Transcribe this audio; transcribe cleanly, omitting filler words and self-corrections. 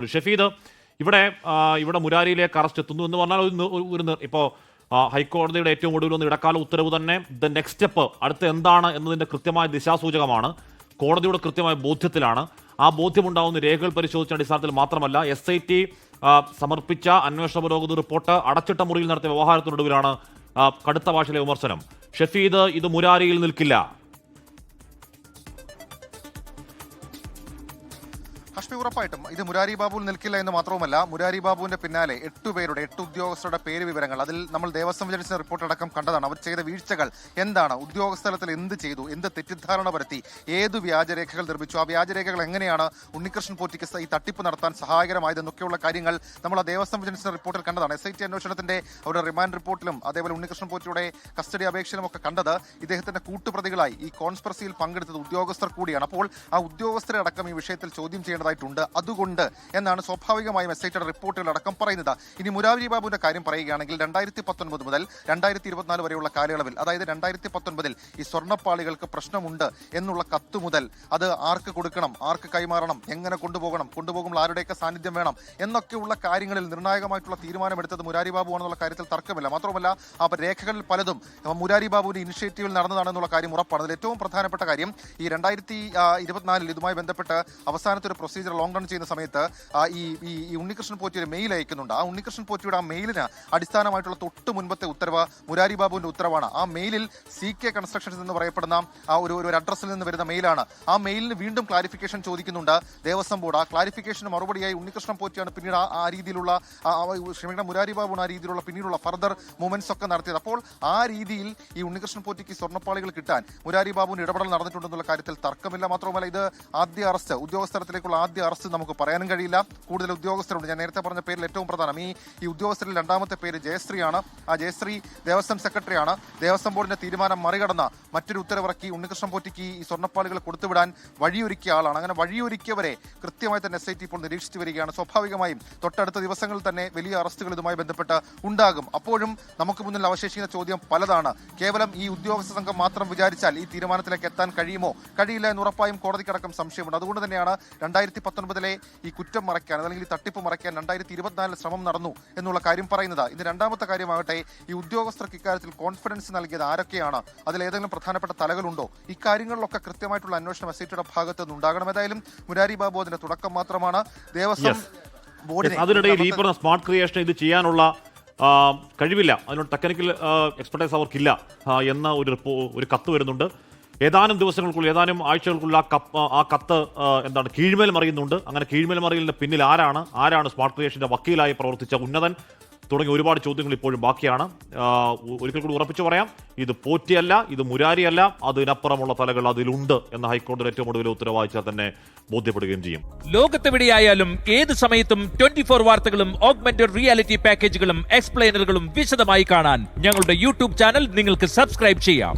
ഷഫീദ് ഇവിടെ മുരാരിയിലേക്ക് അറസ്റ്റ് എത്തുന്നു എന്ന് പറഞ്ഞാൽ ഇപ്പോൾ ഹൈക്കോടതിയുടെ ഏറ്റവും ഒടുവിൽ ഇടക്കാല ഉത്തരവ് തന്നെ ദ നെക്സ്റ്റ് സ്റ്റെപ്പ് അടുത്ത് എന്താണ് എന്നതിന്റെ കൃത്യമായ ദിശാസൂചകമാണ്. കോടതിയുടെ കൃത്യമായ ബോധ്യത്തിലാണ്. ആ ബോധ്യമുണ്ടാവുന്ന രേഖകൾ പരിശോധിച്ച അടിസ്ഥാനത്തിൽ മാത്രമല്ല SIT സമർപ്പിച്ച അന്വേഷണ പുരോഗതി റിപ്പോർട്ട് അടച്ചിട്ട മുറിയിൽ നടത്തിയ വ്യവഹാരത്തിനൊടുവിലാണ് കടുത്ത ഭാഷയിലെ വിമർശനം. ഷഫീദ്, ഇത് മുരാരിയിൽ നിൽക്കില്ല. ഹഷ്മി, ഉറപ്പായിട്ടും ഇത് മുരാരി ബാബുവിൽ നിൽക്കില്ല എന്ന് മാത്രവുമല്ല, മുരാരി ബാബുവിന്റെ പിന്നാലെ 8 ഉദ്യോഗസ്ഥരുടെ പേര് വിവരങ്ങൾ അതിൽ നമ്മൾ ദേവസ്വം വിജിലൻസ് റിപ്പോർട്ട് അടക്കം കണ്ടതാണ്. അവർ ചെയ്ത വീഴ്ചകൾ എന്താണ്, ഉദ്യോഗസ്ഥലത്തിൽ എന്ത് ചെയ്തു, എന്ത് തെറ്റിദ്ധാരണ പരത്തി, ഏത് വ്യാജരേഖകൾ നിർമ്മിച്ചു, ആ വ്യാജരേഖകൾ എങ്ങനെയാണ് ഉണ്ണികൃഷ്ണൻ പോറ്റിക്ക് ഈ തട്ടിപ്പ് നടത്താൻ സഹായകരമായതെന്നൊക്കെയുള്ള കാര്യങ്ങൾ നമ്മൾ ആ ദേവസ്വം വിജിലൻസ് റിപ്പോർട്ടിൽ കണ്ടതാണ്. SIT അന്വേഷണത്തിന്റെ അവരുടെ റിമാൻഡ് റിപ്പോർട്ടിലും അതേപോലെ ഉണ്ണികൃഷ്ണൻ പോറ്റിയുടെ കസ്റ്റഡി അപേക്ഷയിലും ഒക്കെ കണ്ടത് ഇദ്ദേഹത്തിന്റെ കൂട്ടുപ്രതികളായി ഈ കോൺസ്പിറസിയിൽ പങ്കെടുത്തത് ഉദ്യോഗസ്ഥർ കൂടിയാണ്. അപ്പോൾ ആ ഉദ്യോഗസ്ഥരെ അടക്കം ഈ വിഷയത്തിൽ ചോദ്യം ചെയ്യേണ്ടതായിട്ടുണ്ട്. അതുകൊണ്ട് എന്നാണ് സ്വാഭാവികമായും SITയുടെ റിപ്പോർട്ടുകളടക്കം പറയുന്നത്. ഇനി മുരാരി ബാബുവിന്റെ കാര്യം പറയുകയാണെങ്കിൽ 2019 മുതൽ 2024 വരെയുള്ള കാലയളവിൽ, അതായത് 2019 ഈ സ്വർണ്ണപ്പാളികൾക്ക് പ്രശ്നമുണ്ട് എന്നുള്ള കത്ത് മുതൽ അത് ആർക്ക് കൊടുക്കണം, ആർക്ക് കൈമാറണം, എങ്ങനെ കൊണ്ടുപോകുമ്പോൾ ആരുടെയൊക്കെ സാന്നിധ്യം വേണം എന്നൊക്കെയുള്ള കാര്യങ്ങളിൽ നിർണായകമായിട്ടുള്ള തീരുമാനമെടുത്തത് മുരാരി ബാബു ആണെന്നുള്ള കാര്യത്തിൽ തർക്കമില്ല. മാത്രമല്ല ആ രേഖകളിൽ പലതും മുരാരി ബാബുവിന്റെ ഇനിഷ്യേറ്റീവിൽ നടന്നതാണെന്നുള്ള കാര്യം ഉറപ്പാണ്. അതിൽ ഏറ്റവും പ്രധാനപ്പെട്ട കാര്യം ഈ 2024 ഇതുമായി ബന്ധപ്പെട്ട് അവസാനത്തെ ഒരു പ്രൊസീജിയർ ലോങ് റൺ ചെയ്യുന്ന സമയത്ത് ഈ ഉണ്ണികൃഷ്ണൻ പോറ്റി ഒരു മെയിൽ അയക്കുന്നുണ്ട്. ആ ഉണ്ണികൃഷ്ണൻ പോറ്റിയുടെ ആ മെയിലിന് അടിസ്ഥാനമായിട്ടുള്ള തൊട്ട് മുൻപത്തെ ഉത്തരവ് മുരാരി ബാബുവിന്റെ ഉത്തരവാണ്. ആ മെയിലിൽ CK കൺസ്ട്രക്ഷൻസ് എന്ന് പറയപ്പെടുന്ന ആ ഒരു അഡ്രസ്സിൽ നിന്ന് വരുന്ന മെയിലാണ്. ആ മെയിലിന് വീണ്ടും ക്ലാരിഫിക്കേഷൻ ചോദിക്കുന്നുണ്ട് ദേവസ്വം ബോർഡ്. ആ ക്ലാരിഫിക്കേഷന് മറുപടിയായി ഉണ്ണികൃഷ്ണൻ പോറ്റിയാണ് പിന്നീട് ആ രീതിയിലുള്ള മുരാരി ബാബുവിന് ആ രീതിയിലുള്ള പിന്നീടുള്ള ഫർദർ മൂവ്മെന്റ്സ് ഒക്കെ നടത്തിയത്. അപ്പോൾ ആ രീതിയിൽ ഈ ഉണ്ണികൃഷ്ണൻ പോറ്റിക്ക് സ്വർണ്ണപ്പാളികൾ കിട്ടാൻ മുരാരി ബാബുവിന് ഇടപെടൽ നടന്നിട്ടുണ്ടെന്നുള്ള കാര്യത്തിൽ തർക്കമില്ല. മാത്രമല്ല ഇത് ആദ്യ അറസ്റ്റ്, ഉദ്യോഗസ്ഥലത്തിലേക്കുള്ള ആദ്യ അറസ്റ്റ് നമുക്ക് പറയാനും കഴിയില്ല. കൂടുതൽ ഉദ്യോഗസ്ഥരുണ്ട്. ഞാൻ നേരത്തെ പറഞ്ഞ പേരിൽ ഏറ്റവും പ്രധാനം ഈ ഉദ്യോഗസ്ഥരിൽ രണ്ടാമത്തെ പേര് ജയശ്രീയാണ്. ആ ജയശ്രീ ദേവസ്വം സെക്രട്ടറിയാണ്. ദേവസ്വം ബോർഡിന്റെ തീരുമാനം മറികടന്ന മറ്റൊരു ഉത്തരവിറക്കി ഉണ്ണികൃഷ്ണൻ പോറ്റിക്ക് ഈ സ്വർണ്ണപ്പാളികൾ കൊടുത്തുവിടാൻ വഴിയൊരുക്കിയ ആളാണ്. അങ്ങനെ വഴിയൊരുക്കിയവരെ കൃത്യമായി തന്നെ SIT ഇപ്പോൾ നിരീക്ഷിച്ചു വരികയാണ്. സ്വാഭാവികമായും തൊട്ടടുത്ത ദിവസങ്ങളിൽ തന്നെ വലിയ അറസ്റ്റുകൾ ഇതുമായി ബന്ധപ്പെട്ട് ഉണ്ടാകും. അപ്പോഴും നമുക്ക് മുന്നിൽ അവശേഷിക്കുന്ന ചോദ്യം പലതാണ്. കേവലം ഈ ഉദ്യോഗസ്ഥ സംഘം മാത്രം വിചാരിച്ചാൽ ഈ തീരുമാനത്തിലേക്ക് എത്താൻ കഴിയുമോ? കഴിയില്ല എന്ന് ഉറപ്പായും കോടതിക്കടക്കം സംശയമുണ്ട്. അതുകൊണ്ട് തന്നെയാണ് 2019 ഈ കുറ്റം മറയ്ക്കാൻ അല്ലെങ്കിൽ ഈ തട്ടിപ്പ് മറയ്ക്കാൻ 2024 ശ്രമം നടന്നു എന്നുള്ള കാര്യം പറയുന്നത്. ഇന്ന് രണ്ടാമത്തെ കാര്യമാകട്ടെ, ഈ ഉദ്യോഗസ്ഥർക്ക് ഇക്കാര്യത്തിൽ കോൺഫിഡൻസ് നൽകിയത് ആരൊക്കെയാണ്, അതിൽ ഏതെങ്കിലും പ്രധാനപ്പെട്ട തലകളുണ്ടോ, ഇക്കാര്യങ്ങളിലൊക്കെ കൃത്യമായിട്ടുള്ള അന്വേഷണം SITയുടെ ഭാഗത്ത് നിന്ന് ഉണ്ടാകണം. ഏതായാലും മുരാരി ബാബു അതിന്റെ തുടക്കം മാത്രമാണ്. ദേവസ്വം ബോർഡിന് അതിനിടയിൽ ഈ പറഞ്ഞ സ്മാർട്ട് ക്രിയേഷൻ ഇത് ചെയ്യാനുള്ള കഴിവില്ല, അതിനുള്ള ടെക്നിക്കൽ എക്സ്പെർട്ടൈസ് അവർക്കില്ല എന്ന ഒരു കത്ത് വരുന്നുണ്ട്. ഏതാനും ദിവസങ്ങൾക്കുള്ളിൽ, ഏതാനും ആഴ്ചകൾക്കുള്ള ആ കത്ത് എന്താണ് കീഴ്മേൽ മറിയുന്നുണ്ട്. അങ്ങനെ കീഴ്മേൽ മറിയലിന്റെ പിന്നിൽ ആരാണ് സ്മാർട്ട് ക്രിയേഷന്റെ വക്കീലായി പ്രവർത്തിച്ച ഉന്നതൻ തുടങ്ങിയ ഒരുപാട് ചോദ്യങ്ങൾ ഇപ്പോഴും ബാക്കിയാണ്. ഒരിക്കൽ കൂടി ഉറപ്പിച്ചു പറയാം, ഇത് പോറ്റിയല്ല, ഇത് മുരാരിയല്ല, അതിനപ്പുറമുള്ള തലകൾ അതിലുണ്ട് എന്ന ഹൈക്കോടതി ഏറ്റവും ഒടുവിൽ ഉത്തരവാദിച്ചാൽ തന്നെ ബോധ്യപ്പെടുകയും ചെയ്യും. ലോകത്തെവിടെയായാലും ഏത് സമയത്തും 24 വാർത്തകളും ഓഗ്മെന്റഡ് റിയാലിറ്റി പാക്കേജുകളും എക്സ്പ്ലെയിനറുകളും വിശദമായി കാണാൻ ഞങ്ങളുടെ YouTube ചാനൽ നിങ്ങൾക്ക് സബ്സ്ക്രൈബ് ചെയ്യാം.